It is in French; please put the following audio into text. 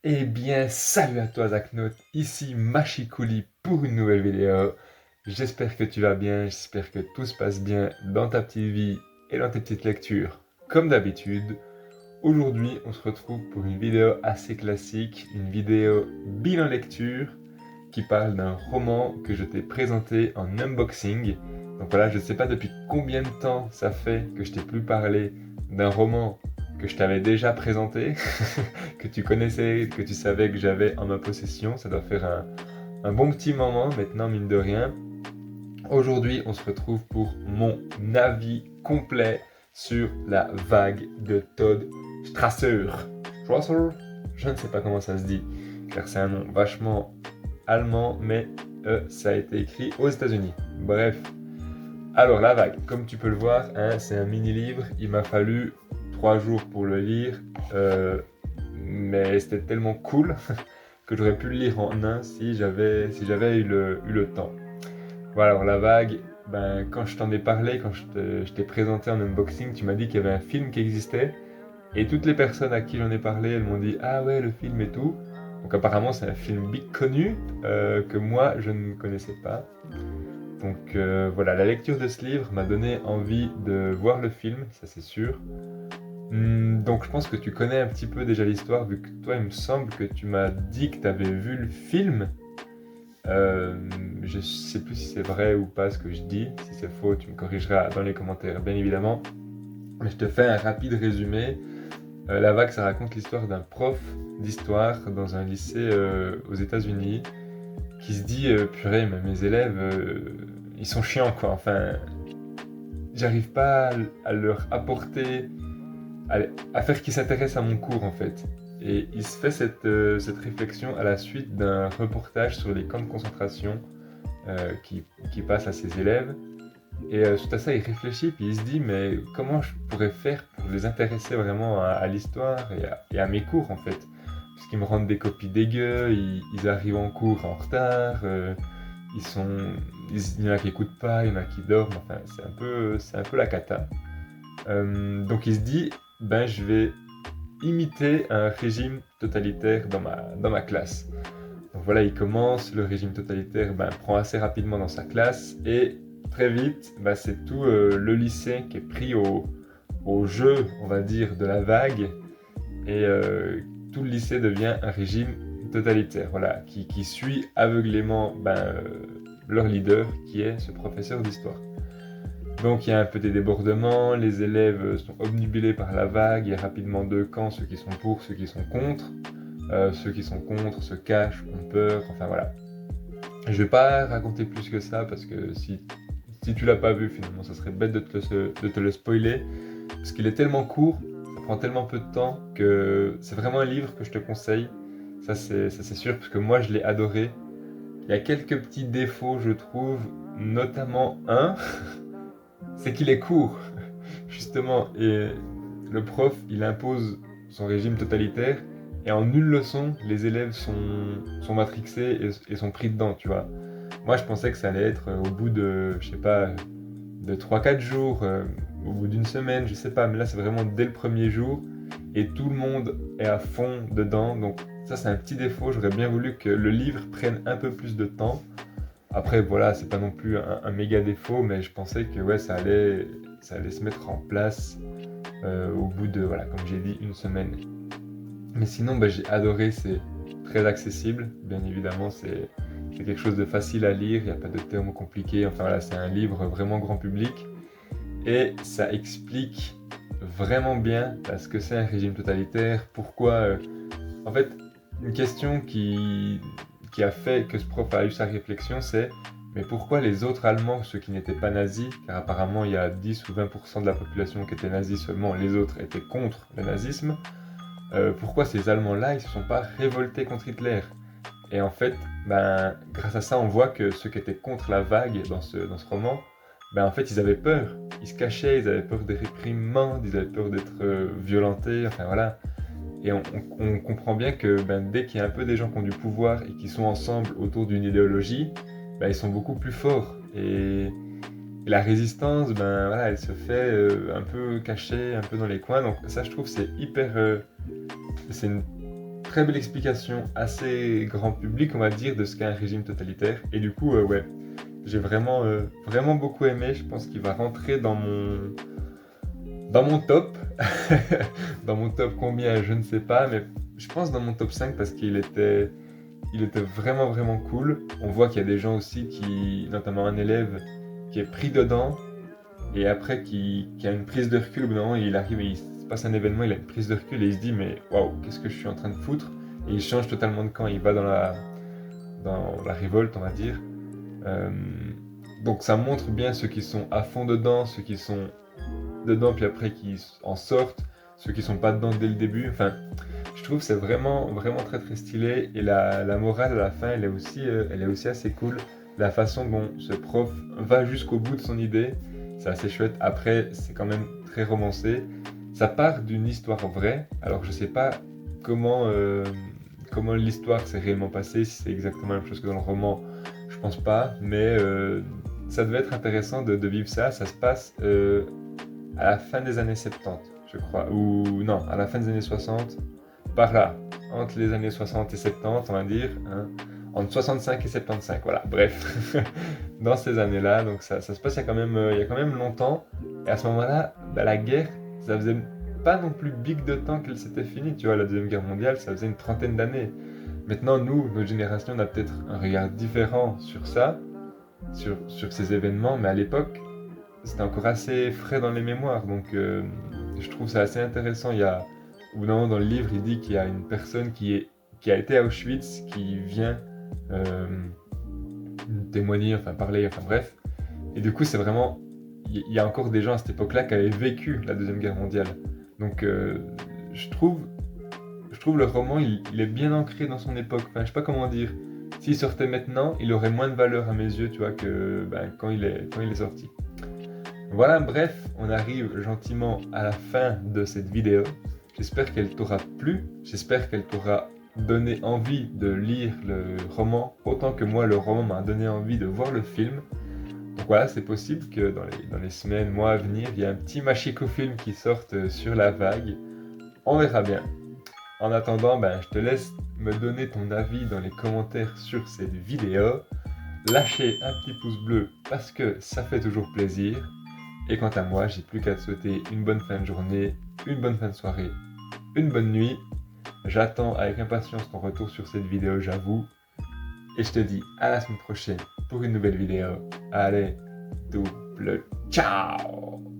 Eh bien, salut à toi Zaknote, ici Machikouli pour une nouvelle vidéo. J'espère que tu vas bien, j'espère que tout se passe bien dans ta petite vie et dans tes petites lectures, comme d'habitude. Aujourd'hui, on se retrouve pour une vidéo assez classique, une vidéo bilan lecture qui parle d'un roman que je t'ai présenté en unboxing. Donc voilà, je ne sais pas depuis combien de temps ça fait que je t'ai plus parlé d'un roman que je t'avais déjà présenté, que tu connaissais, que tu savais que j'avais en ma possession. Ça doit faire un bon petit moment maintenant, mine de rien. Aujourd'hui, on se retrouve pour mon avis complet sur la vague de Todd Strasser. Strasser. Je ne sais pas comment ça se dit, car c'est un nom vachement allemand, mais ça a été écrit aux États-Unis. Bref. Alors, la vague, comme tu peux le voir, hein, c'est un mini-livre. Il m'a fallu 3 jours pour le lire, mais c'était tellement cool que j'aurais pu le lire en un si j'avais eu le temps. Voilà, alors la vague, ben, quand je t'en ai parlé, quand je t'ai présenté en unboxing, tu m'as dit qu'il y avait un film qui existait. Et toutes les personnes à qui j'en ai parlé, elles m'ont dit «Ah ouais, le film et tout». Donc apparemment, c'est un film big connu que moi, je ne connaissais pas. Donc voilà, la lecture de ce livre m'a donné envie de voir le film, ça c'est sûr. Donc je pense que tu connais un petit peu déjà l'histoire, vu que toi, il me semble que tu m'as dit que tu avais vu le film. Je sais plus si c'est vrai ou pas ce que je dis. Si c'est faux, tu me corrigeras dans les commentaires, bien évidemment. Mais je te fais un rapide résumé. La vague, ça raconte l'histoire d'un prof d'histoire dans un lycée aux États-Unis qui se dit purée, mais mes élèves, ils sont chiants quoi. Enfin, j'arrive pas à leur apporter, à, à faire qu'ils s'intéressent à mon cours en fait. Et il se fait cette réflexion à la suite d'un reportage sur les camps de concentration qui passe à ses élèves. Et suite à ça, il réfléchit, puis il se dit, mais comment je pourrais faire pour les intéresser vraiment à l'histoire et à mes cours en fait. Parce qu'ils me rendent des copies dégueu, ils arrivent en cours en retard, ils sont, il y en a qui écoutent pas, il y en a qui dorment, enfin c'est un peu la cata. Donc il se dit, ben je vais imiter un régime totalitaire dans ma classe. Donc voilà, il commence, le régime totalitaire prend assez rapidement dans sa classe et très vite, c'est tout le lycée qui est pris au jeu, on va dire, de la vague et tout le lycée devient un régime totalitaire, voilà, qui suit aveuglément leur leader qui est ce professeur d'histoire. Donc il y a un peu des débordements, les élèves sont obnubilés par la vague, il y a rapidement deux camps, ceux qui sont pour, ceux qui sont contre. Ceux qui sont contre se cachent, ont peur, enfin voilà. Je vais pas raconter plus que ça parce que si tu l'as pas vu finalement, ça serait bête de te le spoiler parce qu'il est tellement court, ça prend tellement peu de temps que c'est vraiment un livre que je te conseille. Ça c'est sûr parce que moi je l'ai adoré. Il y a quelques petits défauts je trouve, notamment un, c'est qu'il est court justement et le prof il impose son régime totalitaire et en une leçon les élèves sont matrixés et sont pris dedans, tu vois. Moi je pensais que ça allait être au bout de, je sais pas, de 3 4 jours, au bout d'une semaine, je sais pas, mais là c'est vraiment dès le premier jour et tout le monde est à fond dedans, donc ça c'est un petit défaut, j'aurais bien voulu que le livre prenne un peu plus de temps. Après voilà, c'est pas non plus un méga défaut, mais je pensais que ouais, ça allait se mettre en place au bout de, voilà, comme j'ai dit, une semaine. Mais sinon, j'ai adoré, c'est très accessible, bien évidemment, c'est quelque chose de facile à lire, il n'y a pas de termes compliqués, enfin voilà, c'est un livre vraiment grand public, et ça explique vraiment bien ce que c'est un régime totalitaire, pourquoi... En fait, une question qui a fait que ce prof a eu sa réflexion, c'est mais pourquoi les autres Allemands, ceux qui n'étaient pas nazis, car apparemment il y a 10 ou 20% de la population qui était nazie seulement, les autres étaient contre le nazisme, pourquoi ces Allemands-là, ils ne se sont pas révoltés contre Hitler? Et en fait, grâce à ça, on voit que ceux qui étaient contre la vague dans ce roman, en fait, ils avaient peur. Ils se cachaient, ils avaient peur des réprimandes, ils avaient peur d'être violentés, enfin voilà. Et on comprend bien que dès qu'il y a un peu des gens qui ont du pouvoir et qui sont ensemble autour d'une idéologie, ils sont beaucoup plus forts. Et la résistance, voilà, elle se fait un peu cachée, un peu dans les coins. Donc ça, je trouve, c'est hyper... c'est une très belle explication, assez grand public, on va dire, de ce qu'est un régime totalitaire. Et du coup, ouais, j'ai vraiment beaucoup aimé. Je pense qu'il va rentrer dans mon top. Dans mon top combien, je ne sais pas, mais je pense dans mon top 5 parce il était vraiment cool. On voit qu'il y a des gens aussi notamment un élève qui est pris dedans et après qui a une prise de recul. Au bout d'un moment, il arrive et il se passe un événement, il a une prise de recul et il se dit mais waouh, qu'est-ce que je suis en train de foutre? Et il change totalement de camp, il va dans la révolte, on va dire. Euh, donc ça montre bien ceux qui sont à fond dedans, ceux qui sont dedans puis après qui en sortent, ceux qui sont pas dedans dès le début. Enfin, je trouve que c'est vraiment très stylé et la morale à la fin elle est aussi assez cool. La façon dont ce prof va jusqu'au bout de son idée, c'est assez chouette. Après, c'est quand même très romancé. Ça part d'une histoire vraie, alors je sais pas comment, comment l'histoire s'est réellement passée, si c'est exactement la même chose que dans le roman, je pense pas, mais ça devait être intéressant de vivre ça. Ça se passe à la fin des années 70, je crois, ou non, à la fin des années 60, par là, entre les années 60 et 70, on va dire, hein, entre 65 et 75, voilà, bref, dans ces années-là, donc ça se passe il y a quand même longtemps, et à ce moment-là, bah, la guerre, ça faisait pas non plus big de temps qu'elle s'était finie, tu vois, la Deuxième Guerre mondiale, ça faisait une trentaine d'années. Maintenant, nous, notre génération, on a peut-être un regard différent sur ça, sur ces événements, mais à l'époque, c'était encore assez frais dans les mémoires, donc je trouve ça assez intéressant. Au bout d'un moment dans le livre, il dit qu'il y a une personne qui a été à Auschwitz, qui vient euh, témoigner, enfin parler, enfin bref. Et du coup, c'est vraiment, il y a encore des gens à cette époque-là qui avaient vécu la Deuxième Guerre mondiale. Donc je trouve, je trouve le roman, il est bien ancré dans son époque. Enfin, je sais pas comment dire. S'il sortait maintenant, il aurait moins de valeur à mes yeux, tu vois, que ben, quand il est sorti. Voilà, bref, on arrive gentiment à la fin de cette vidéo. J'espère qu'elle t'aura plu, j'espère qu'elle t'aura donné envie de lire le roman, autant que moi le roman m'a donné envie de voir le film. Donc voilà, c'est possible que dans les semaines, mois à venir, il y ait un petit Machiko film qui sorte sur la vague. On verra bien. En attendant, ben, je te laisse me donner ton avis dans les commentaires sur cette vidéo. Lâchez un petit pouce bleu parce que ça fait toujours plaisir. Et quant à moi, j'ai plus qu'à te souhaiter une bonne fin de journée, une bonne fin de soirée, une bonne nuit. J'attends avec impatience ton retour sur cette vidéo, j'avoue. Et je te dis à la semaine prochaine pour une nouvelle vidéo. Allez, double ciao!